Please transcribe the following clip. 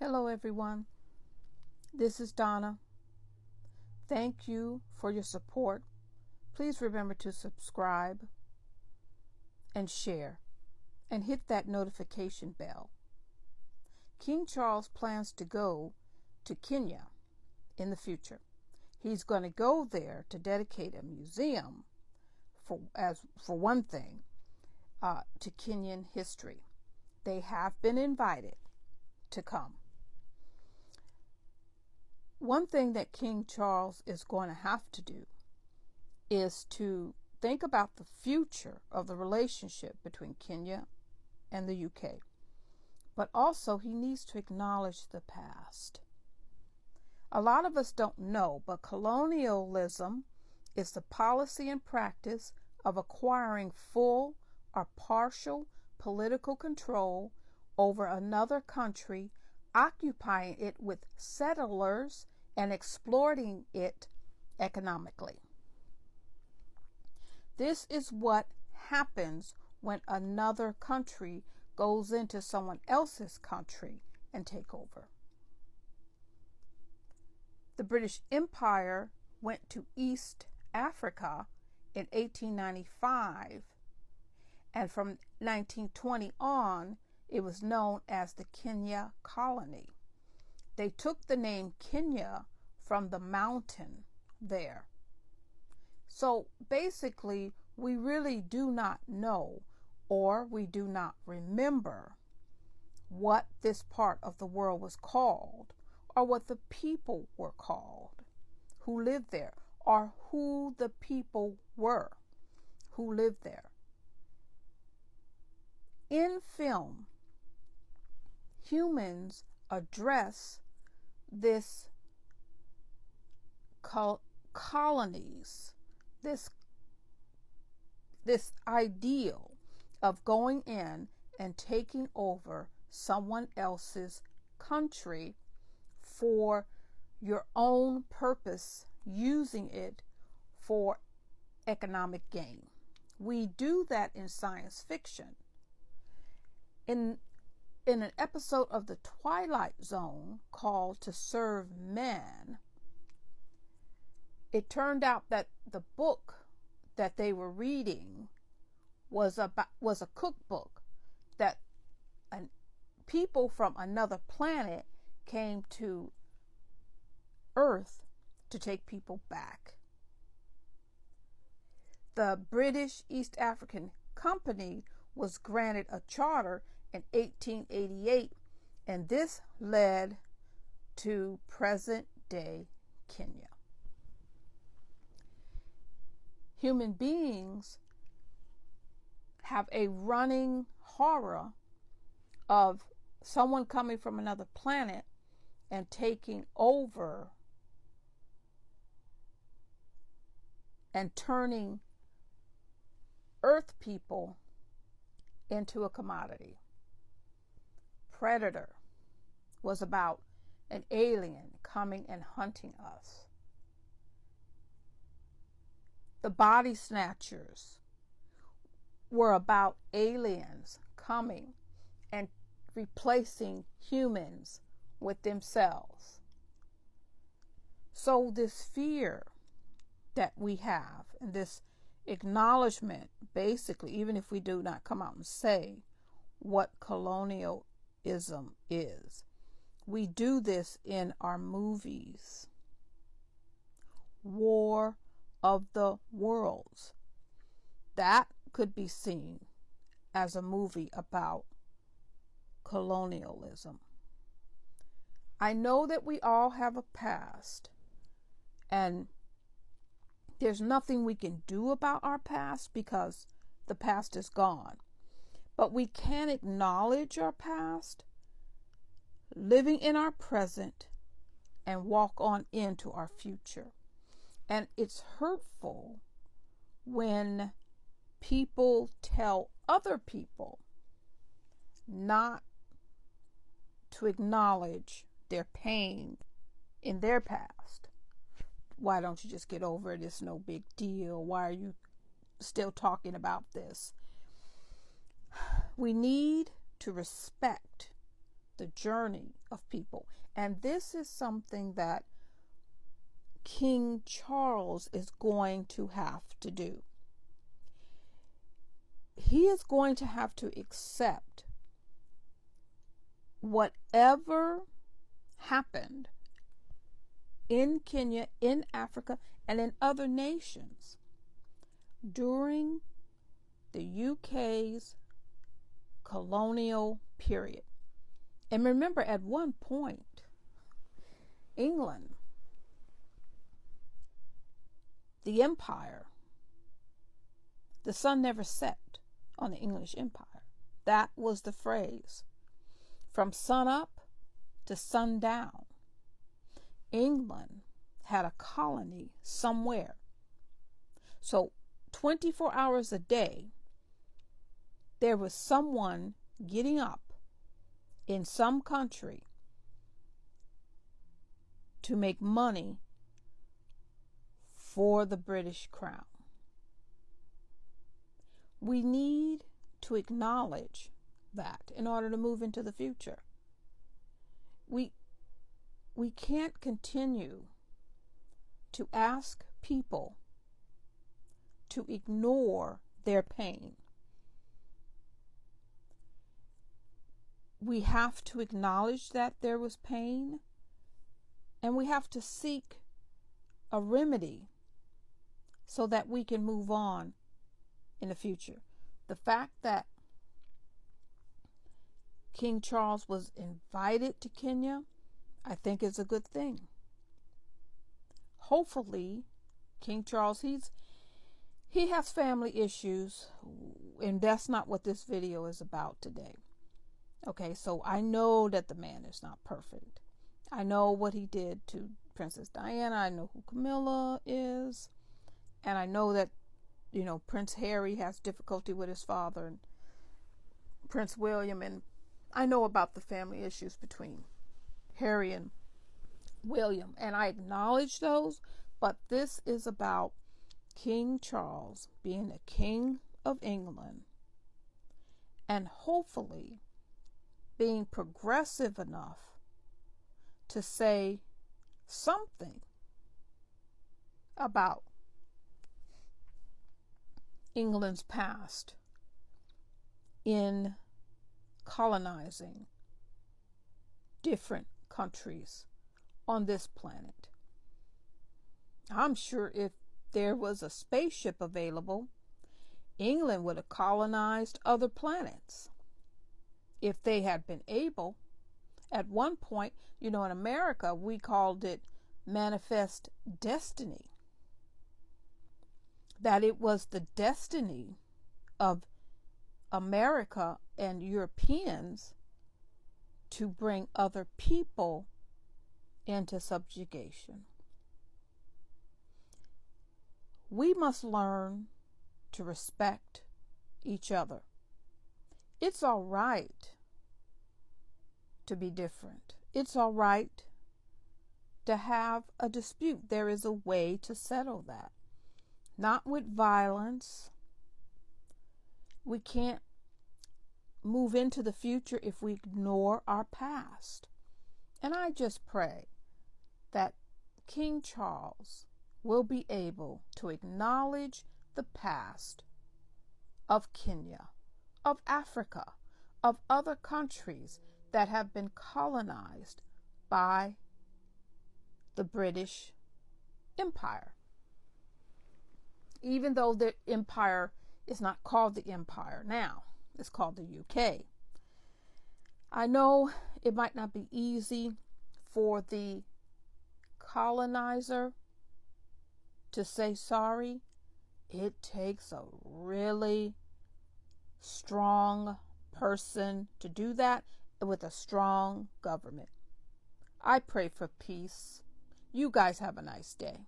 Hello, everyone. This is Donna. Thank you for your support. Please remember to subscribe and share and hit that notification bell. King Charles plans to go to Kenya in the future. He's going to go there to dedicate a museum, for one thing, to Kenyan history. They have been invited to come. One thing that King Charles is going to have to do is to think about the future of the relationship between Kenya and the UK. But also he needs to acknowledge the past. A lot of us don't know, but colonialism is the policy and practice of acquiring full or partial political control over another country, occupying it with settlers and exploiting it economically. This is what happens when another country goes into someone else's country and take over. The British Empire went to East Africa in 1895, and from 1920 on, it was known as the Kenya Colony. They took the name Kenya from the mountain there. So basically, we really do not know, or we do not remember what this part of the world was called, or what the people were called who lived there, or who the people were who lived there. In film, humans address this colonies, this ideal of going in and taking over someone else's country for your own purpose, using it for economic gain. We do that in science fiction. In an episode of The Twilight Zone called To Serve Men, it turned out that the book that they were reading was a cookbook that people from another planet came to Earth to take people back. The British East African Company was granted a charter in 1888, and this led to present-day Kenya. Human beings have a running horror of someone coming from another planet and taking over and turning Earth people into a commodity. Predator was about an alien coming and hunting us. The Body Snatchers were about aliens coming and replacing humans with themselves. So this fear that we have, and this acknowledgement, basically, even if we do not come out and say what colonialism is, we do this in our movies. War of the Worlds. That could be seen as a movie about colonialism. I know that we all have a past, and there's nothing we can do about our past because the past is gone. But we can acknowledge our past, living in our present, and walk on into our future. And it's hurtful when people tell other people not to acknowledge their pain in their past. Why don't you just get over it? It's no big deal. Why are you still talking about this? We need to respect the journey of people. And this is something that King Charles is going to have to do. He is going to have to accept whatever happened in Kenya, in Africa, and in other nations during the UK's colonial period. And remember, at one point, England, the empire, the sun never set on the English empire. That was the phrase. From sun up to sundown, England had a colony somewhere. So 24 hours a day, there was someone getting up in some country to make money for the British Crown. We need to acknowledge that in order to move into the future. We can't continue to ask people to ignore their pain. We have to acknowledge that there was pain, and we have to seek a remedy so that we can move on in the future. The fact that King Charles was invited to Kenya, I think is a good thing. Hopefully, King Charles, he has family issues, and that's not what this video is about today. Okay, so I know that the man is not perfect. I know what he did to Princess Diana. I know who Camilla is. And I know that, Prince Harry has difficulty with his father and Prince William. And I know about the family issues between Harry and William. And I acknowledge those. But this is about King Charles being the King of England. And hopefully being progressive enough to say something about England's past in colonizing different countries on this planet. I'm sure if there was a spaceship available, England would have colonized other planets if they had been able. At one point, in America, we called it manifest destiny. That it was the destiny of America and Europeans to bring other people into subjugation. We must learn to respect each other. It's all right to be different. It's all right to have a dispute. There is a way to settle that. Not with violence. We can't move into the future if we ignore our past. And I just pray that King Charles will be able to acknowledge the past of Kenya, of Africa, of other countries that have been colonized by the British Empire. Even though the empire is not called the empire now, it's called the UK. I know it might not be easy for the colonizer to say sorry. It takes a really strong person to do that with a strong government. I pray for peace. You guys have a nice day.